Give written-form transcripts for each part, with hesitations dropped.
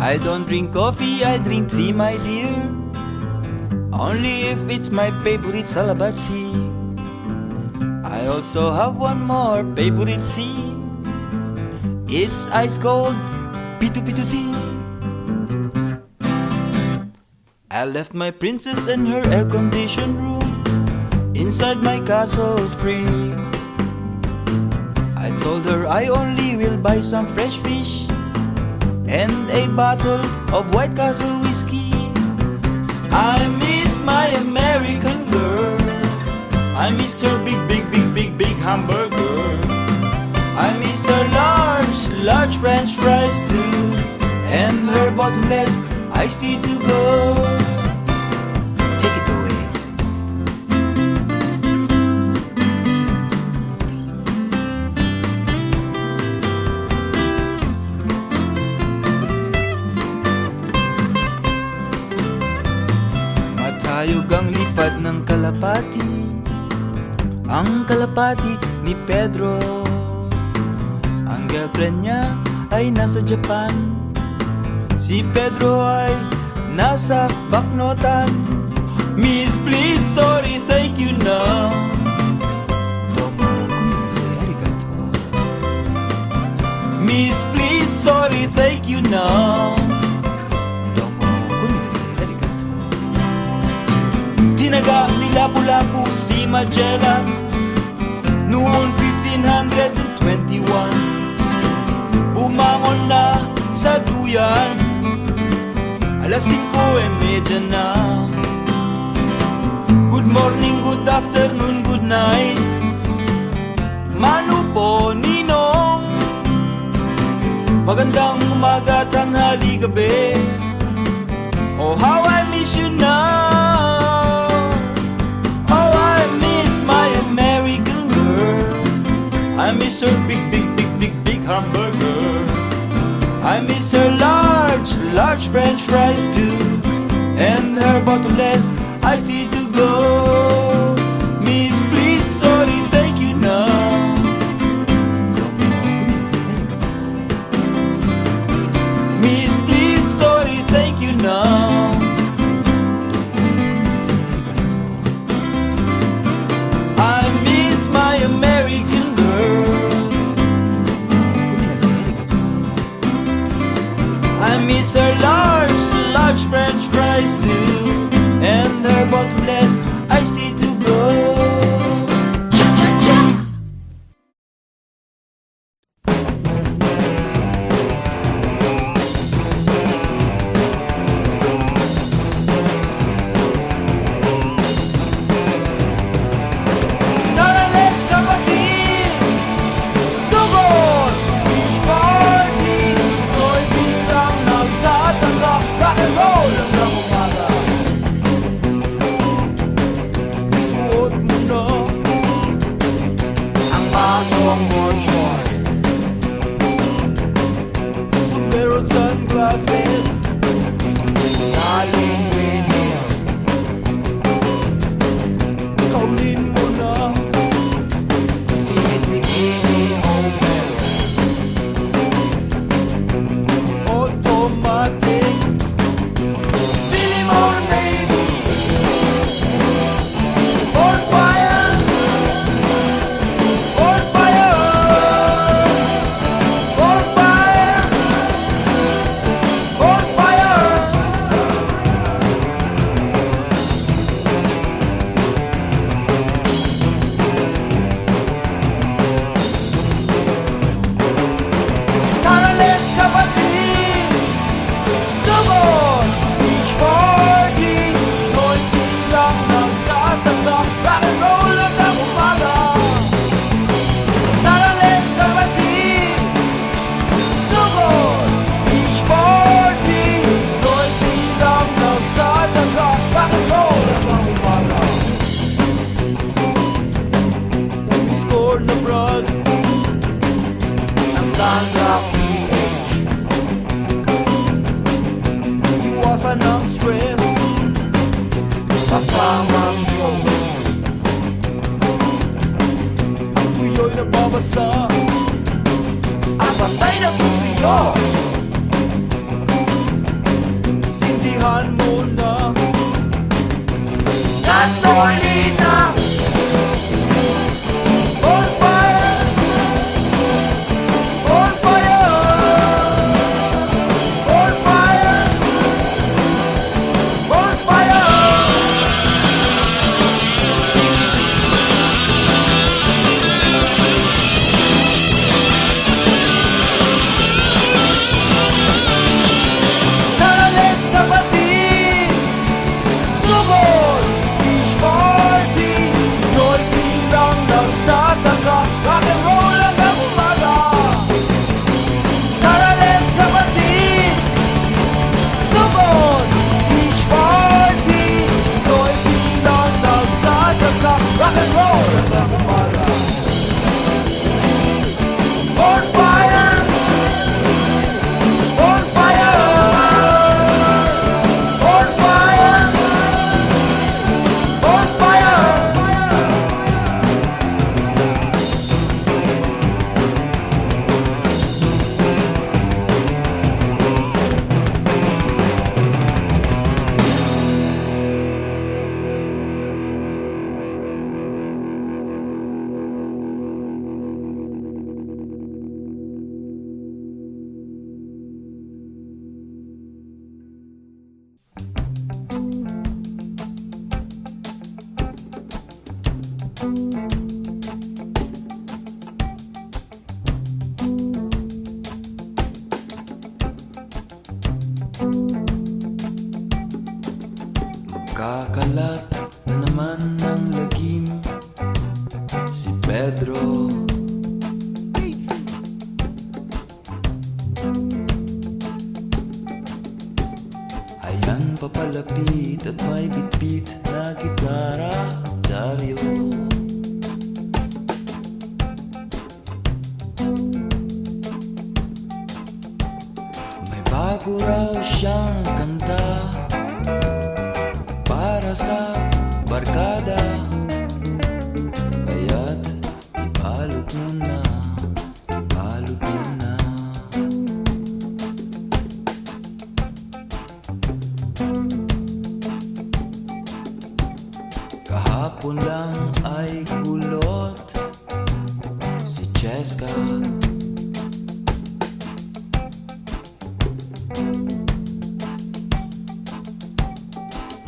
I don't drink coffee, I drink tea, my dear. Only if it's my favorite Salabat tea. I also have one more favorite tea. It's ice cold Pitu-Pitu tea. I left my princess in her air-conditioned room inside my castle free. I told her I only will buy some fresh fish and a bottle of White Castle whiskey. I miss my American girl. I miss her big hamburger. I miss her large French fries too, and her bottomless iced tea to go. Take it away. Matayog ang lipad ng kalapati, ang kalapati ni Pedro. Ang girlfriend niya ay nasa Japan, si Pedro ay nasa Baknotan. Miss, please, sorry, thank you now. Domo kuminasai arigato. Miss, please, sorry, thank you now. Domo kuminasai arigato. Tinaga ni Lapu-Lapu si Magellan noong 1521. Bumangon na sa duyan, alas 5:30 na. Good morning, good afternoon, good night. Mano po, ninong. Magandang umaga, tanghali, gabi. Oh, how I miss you now. Oh, I miss my American girl. I miss her big hamburger. I miss her large French fries too, and her bottomless iced tea to go. Miss, please, sorry, thank you now. Miss, please, sorry, thank you now. I miss my American girl. I miss her large French fries too, and her bottomless iced tea to go. Sunglasses, galing Winnie. Kaulin mo na si Miss Bikini Homer. Automatic Feeling more baby. On fire, on fire, on fire, on fire. Tara, let's kapatid, sumon, beach party. Konti lang nagtataka, rock and roll lang ang umaga. Tara, let's kapatid, sumon, beach party. Konti lang nagtataka, rock and roll lang ang umaga. Nag-score na brad ang Sandra PH. Iwasan ng stress, pagpamastroke. Ang tuyo'y nababasa, ang pasay na tuyo. Pahingahan muna. Gasolina, on fire, on fire, on fire, on fire. Tara, let's na pati sugod, beach party, Pinoy bilang nagtataka, rock and roll hanggang umaga. Tara, let's na pati sugod, beach party, Pinoy bilang nagtataka, rock and roll hanggang umaga. On fire, on fire, on fire, on fire. Kakalat na naman ng lagim si Pedro. Ayan papalapit at may bitbit na gitara, Dario. May bago raw siyang kanta para sa barkada, kaya't ibalot mo na, ibalot mo na. Kahapon lang ay kulot si Cheska.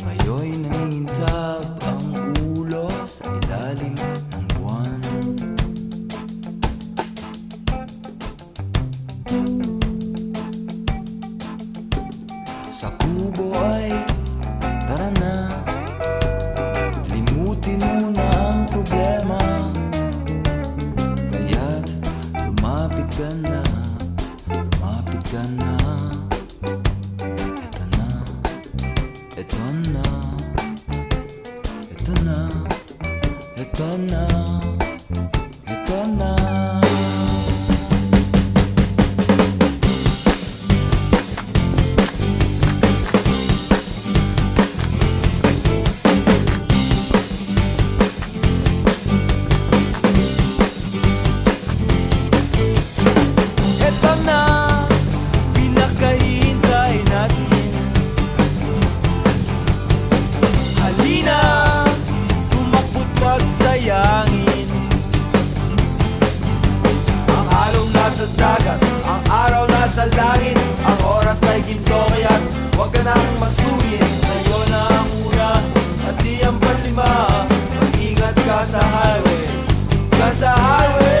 Ngayon'y nangintab ang ulo sa ilalim ng buwan. Sa kubo ay tara na, limutin mo na ang problema, kaya't lumapit ka na, lumapit ka na. Ito na, ito na, ito na, ito na. Ito na, pinakahihintay natin. Halina, tumakbo't pagsayangin. Ang araw nasa dagat, ang araw nasa langit. Ang oras ay ginto, kaya't huwag ka nang masuyin. Sa'yo na ang una at di ang panlima. Mag-ingat ka sa highway, ka sa highway.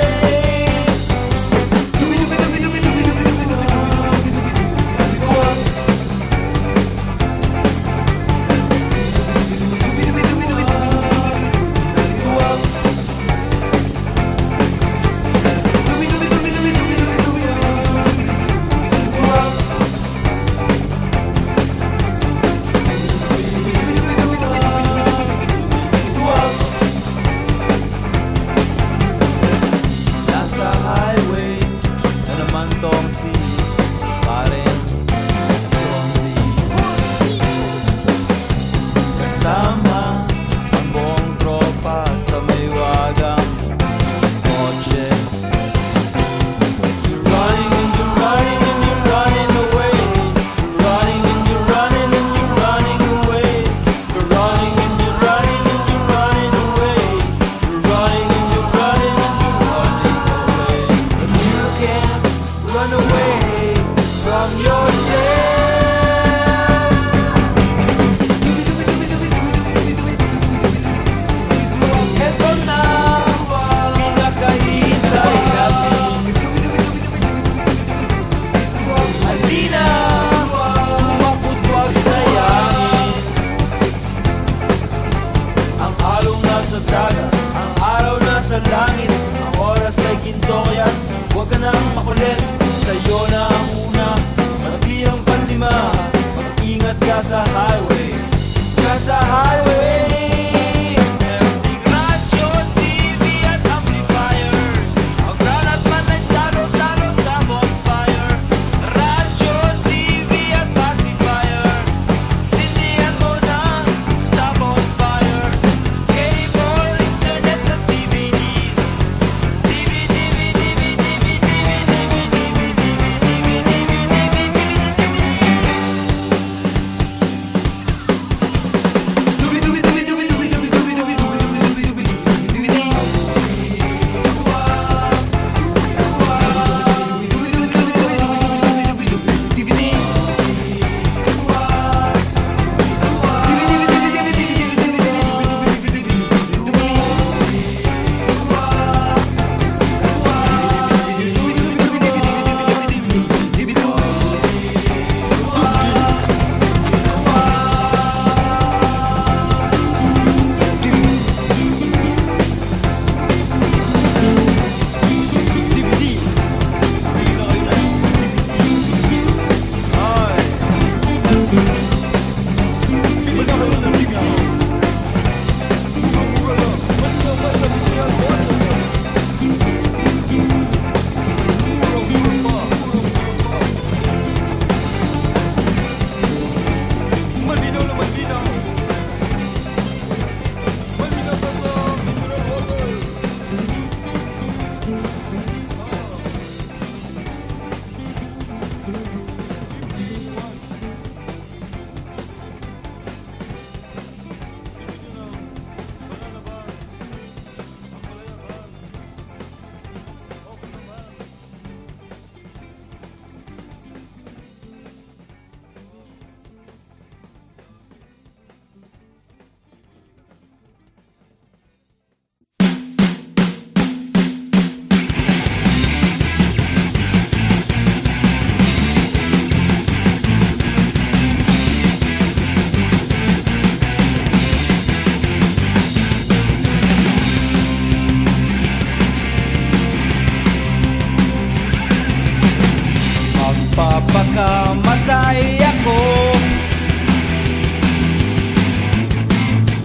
makamatay ako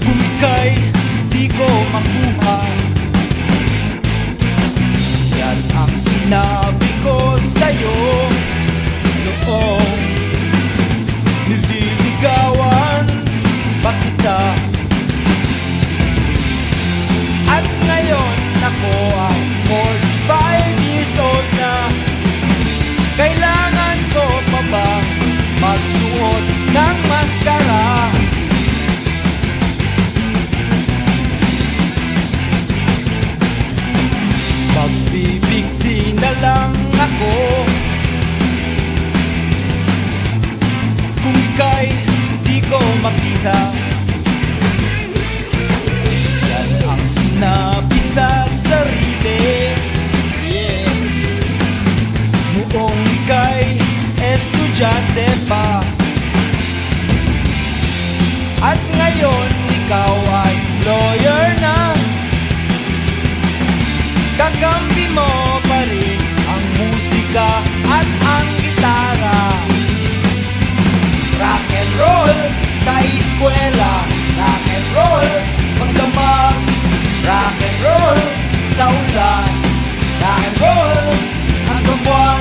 kung ika'y di ko makuha. Yan ang sinabi ko sa'yo noong nililigawan pa kita. At ngayon ako ay 45 years old na. Kailangan ko pa ba magsuot ng maskara? Magbibigti na lang ako kung ika'y di ko makita. Yan ang sinabi sa sarili, yeah. Noong ika'y estudyante pa. At ngayon ikaw ay lawyer na. Kakampi mo pa rin ang musika at ang gitara. Rock and roll sa eskwela, rock and roll pagdamag, rock and roll sa ulan, rock and roll hanggang buwan.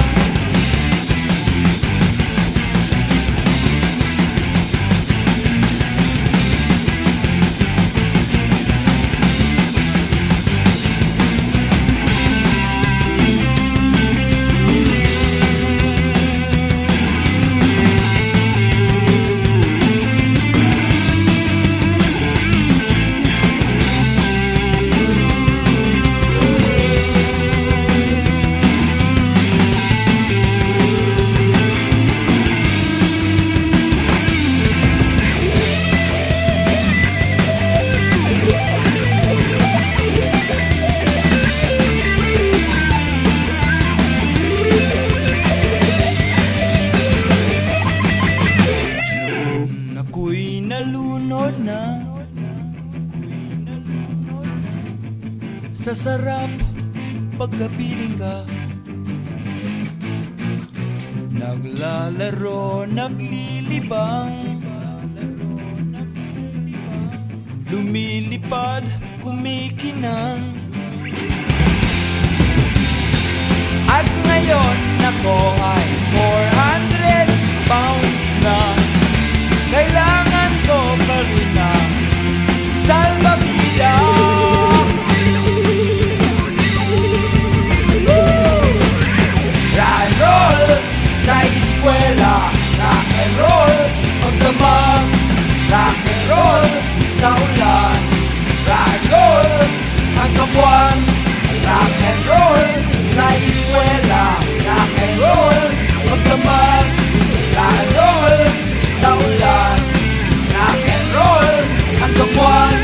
Sa sarap pagkapiling ka, naglalaro, naglilibang, lumilipad, kumikinang. At ngayon ako ay 400 pounds na. Kailangan ko pa rin ng salbabida. Rock and roll sa eskwela, rock and roll pagdamag, rock and roll sa ulan, rock and roll hanggang buwan. Rock and roll sa eskwela, rock and roll pagdamag, rock and roll sa ulan, rock and roll hanggang buwan.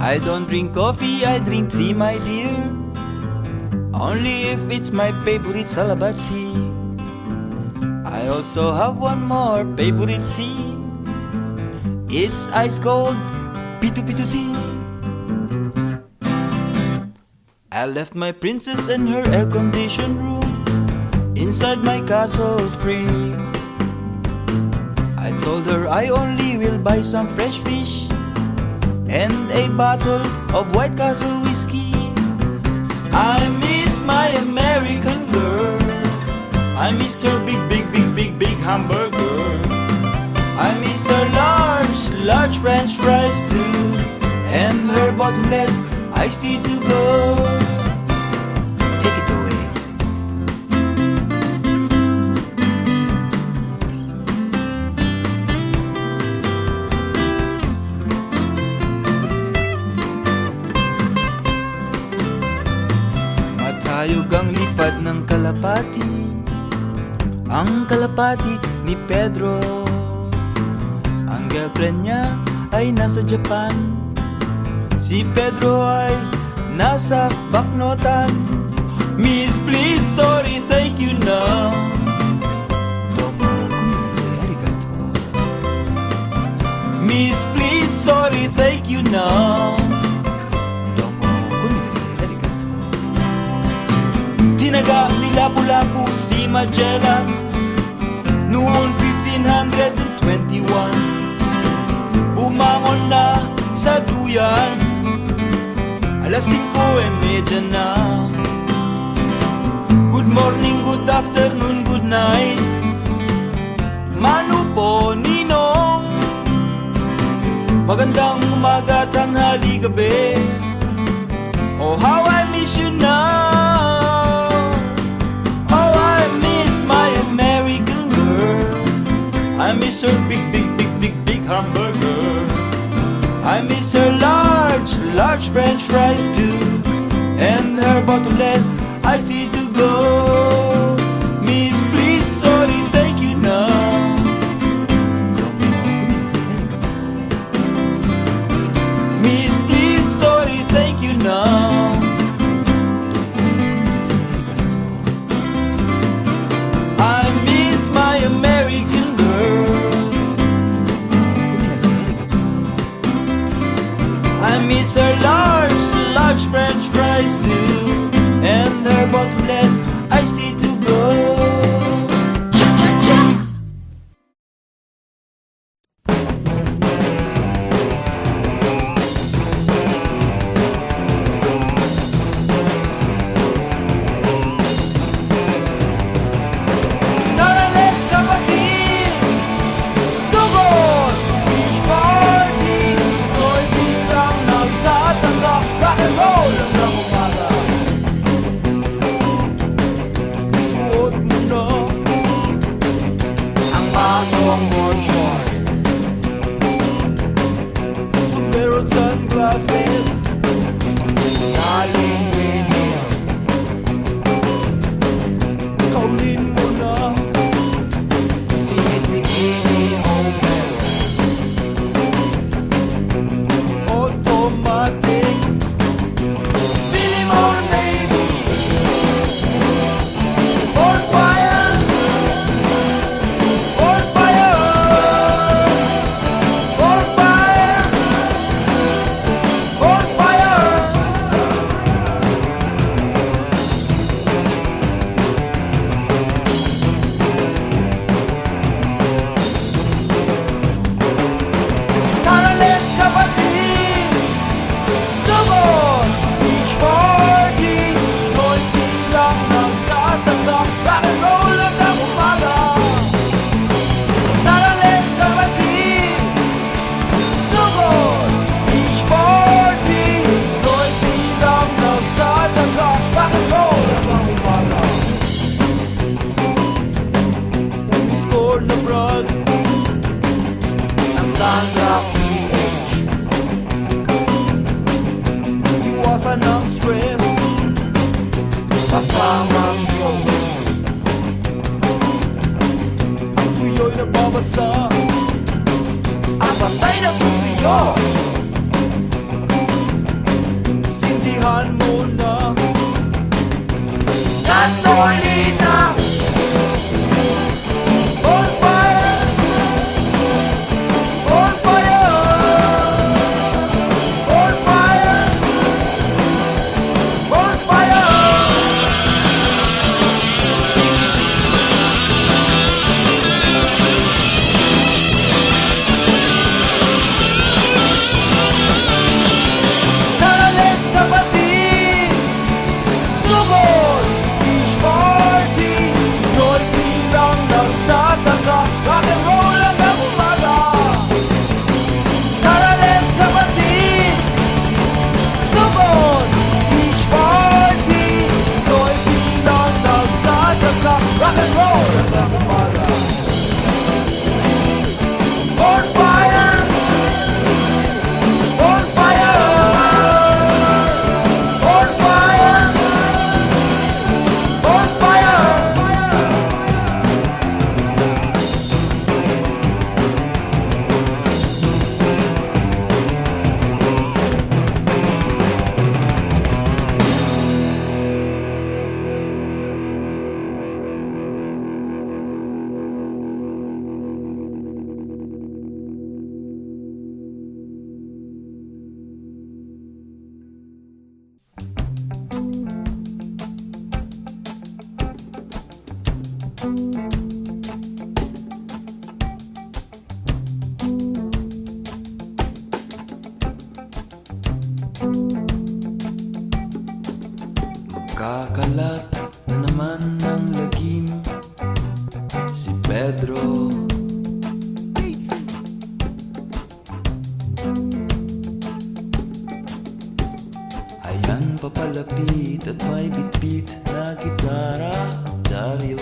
I don't drink coffee, I drink tea, my dear. Only if it's my favorite Salabat tea. I also have one more favorite tea. It's ice cold Pitu-Pitu tea. I left my princess in her air-conditioned room inside my castle free. I told her I only will buy some fresh fish and a bottle of White Castle whiskey. I miss my American girl. I miss her big hamburger. I miss her large French fries too, and her bottomless iced tea to go. Take it away. Matayog ang lipad ng kalapati, ang kalapati ni Pedro. Ang girlfriend niya ay nasa Japan, si Pedro ay nasa Baknotan. Miss, please, sorry, thank you now. Domo kuminasai arigato. Miss, please, sorry, thank you now. Domo kuminasai arigato. Tinaga ni Lapu-Lapu si Magellan noong 1521. Bumangon na sa duyan, alas 5:30 na. Good morning, good afternoon, good night. Manu po, Ninong. Magandang umaga, tanghali, gabi. Oh, how I miss you now. Oh, I miss my American girl. I miss her big hamburger. I miss her large French fries too, and her bottomless iced tea to go. Miss, please, sorry, thank you now. Miss, please, sorry, thank you now. I miss my American girl. I miss her large French fries too, and her bottomless iced tea to go. Cha-cha-cha! Tara, let's kapatid! Sugod! Beach party! Toy biglang nagtatanda, rock and roll hanggang umaga. Isuot mo na ang bagong board short, sombrero at sunglasses, galing winner. Kaulin mo na si Miss Bikini Open, automatic. Feeling more baby, on fire, on fire, on fire, on fire. Tara, let's kapatid! Sugod! Beach party! Toy biglang nagtatanda, rock and roll hanggang umaga. Tara, let's kapatid! Sugod! Beach party! Toy biglang nagtatanda, rock and roll hanggang umaga. Umiscore na brad ang Sandra PH. Iwasan ng stress, pagpamastos. Ang tuyo'y nababasa, ang basay na tuyo. Sindihan mo na gasolina. On fire, on fire, on fire, on fire. papalapit at may bitbit na gitara, Dario.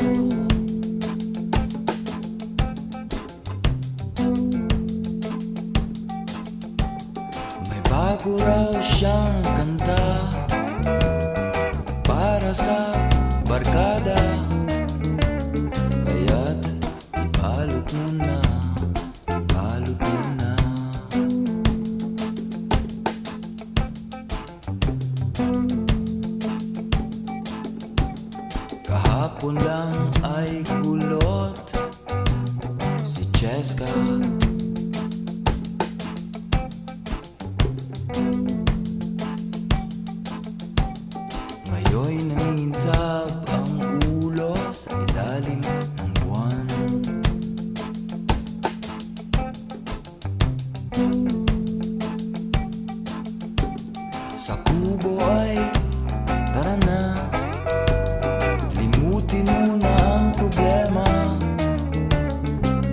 May bago raw siyang kanta para sa barkada, kaya't ibalot mo na, ibalot mo na. Kahapon lang ay kulot si Cheska. Ngayon'y nangintab ang ulo sa ilalim ng buwan. Sa kubo ay tara na, limutin mo na ang problema,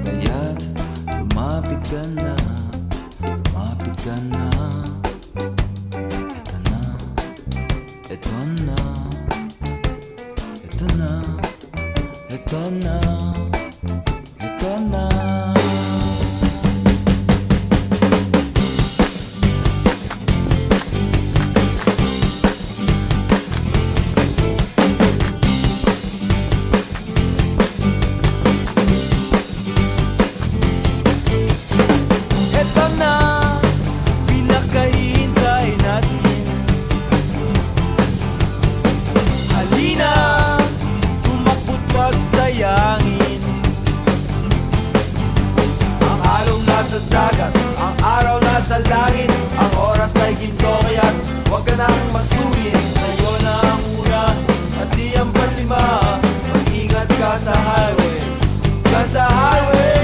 kaya't lumapit ka na, lumapit ka na. Ito na, ito na, ito na, ito na. Ito na, pinakahihintay natin. Halina, tumakbo't pagsayangin. Ang araw nasa dagat, ang araw nasa langit. Ang oras ay ginto, kaya't huwag ka nang masuyin. Sa'yo na ang una at di ang panlima. Mag-ingat ka sa highway, ka sa highway.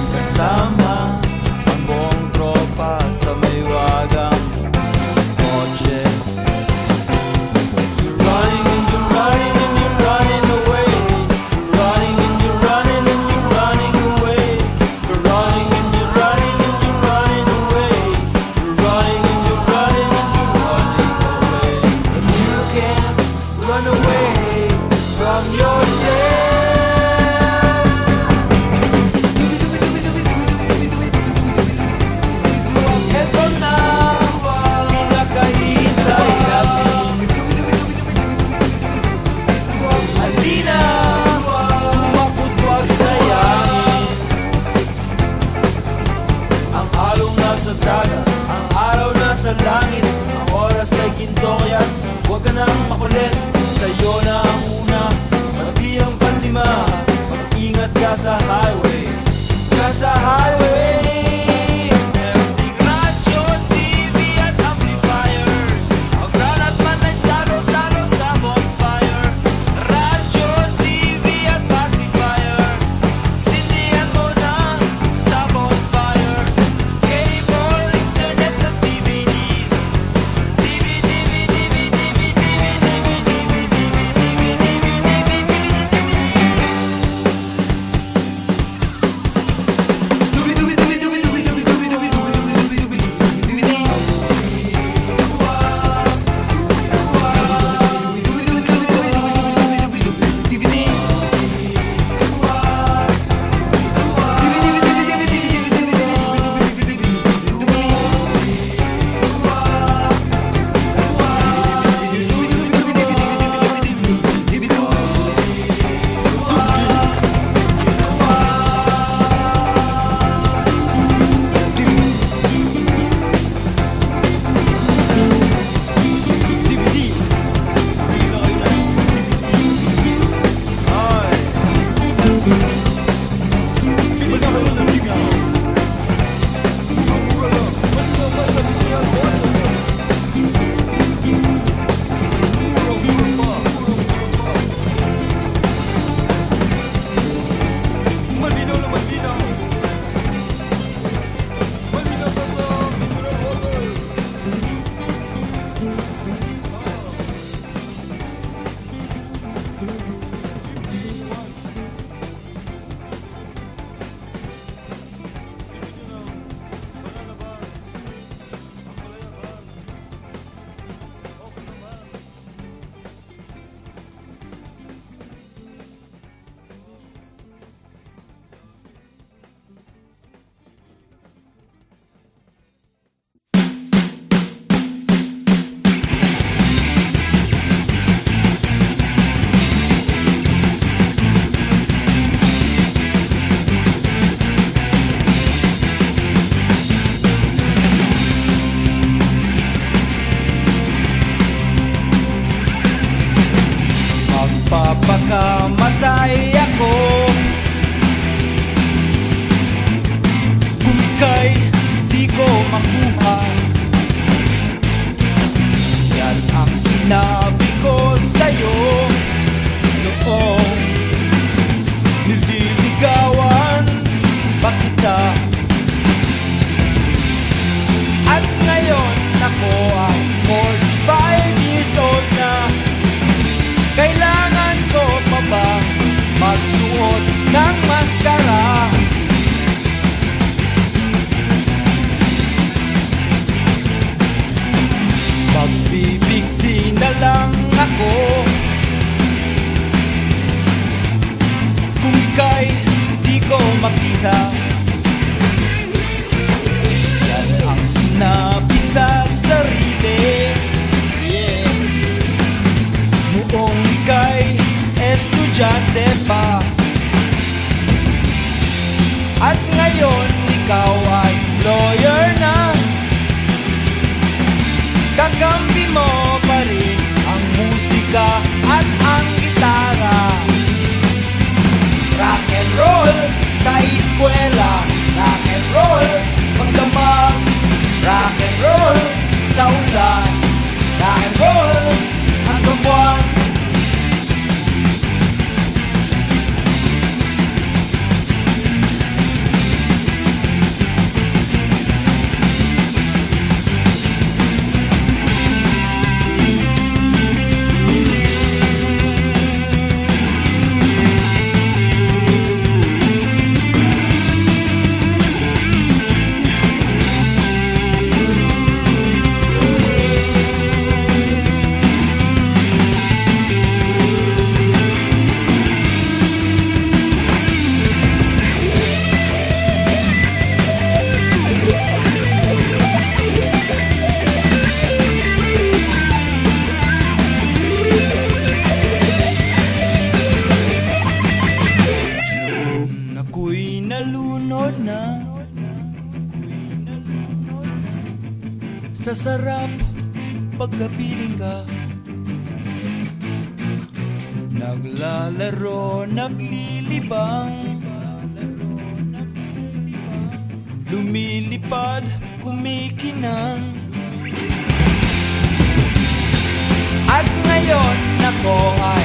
Kasama ang buong tropa sa may wagang kotse. You're running and you're running and you're running away. You're running and you're running and you're running away. You're running and you're running and you're running away. You're running and you're running and you're running away. But you can't run away from yourself. Ang araw nasa langit, ang oras ay ginto, kaya huwag ka nang makulit. Sa'yo na ang una, pati ang panlima. Mag-ingat ka sa highway, ka sa highway. sinabi ko sa'yo noong nililigawan pa kita. At ngayon ako ay 45 years old na. Kailangan ko pa ba magsuot ng maskara? Magbibigti na lang ako kung ika'y di ko makita. Yan ang sinabi sa sarili, yeah. Noong ika'y estudyante pa. At ngayon ikaw ay lawyer na. Kakampi mo pa rin ang musika at ang gitara. Rock and roll sa eskwela, rock and roll pagdamag, rock and roll sa ulan, rock and roll hanggang buwan. Nalunod na sa sarap pagkapiling ka. Naglalaro, naglilibang, lumilipad, kumikinang. At ngayon ako ay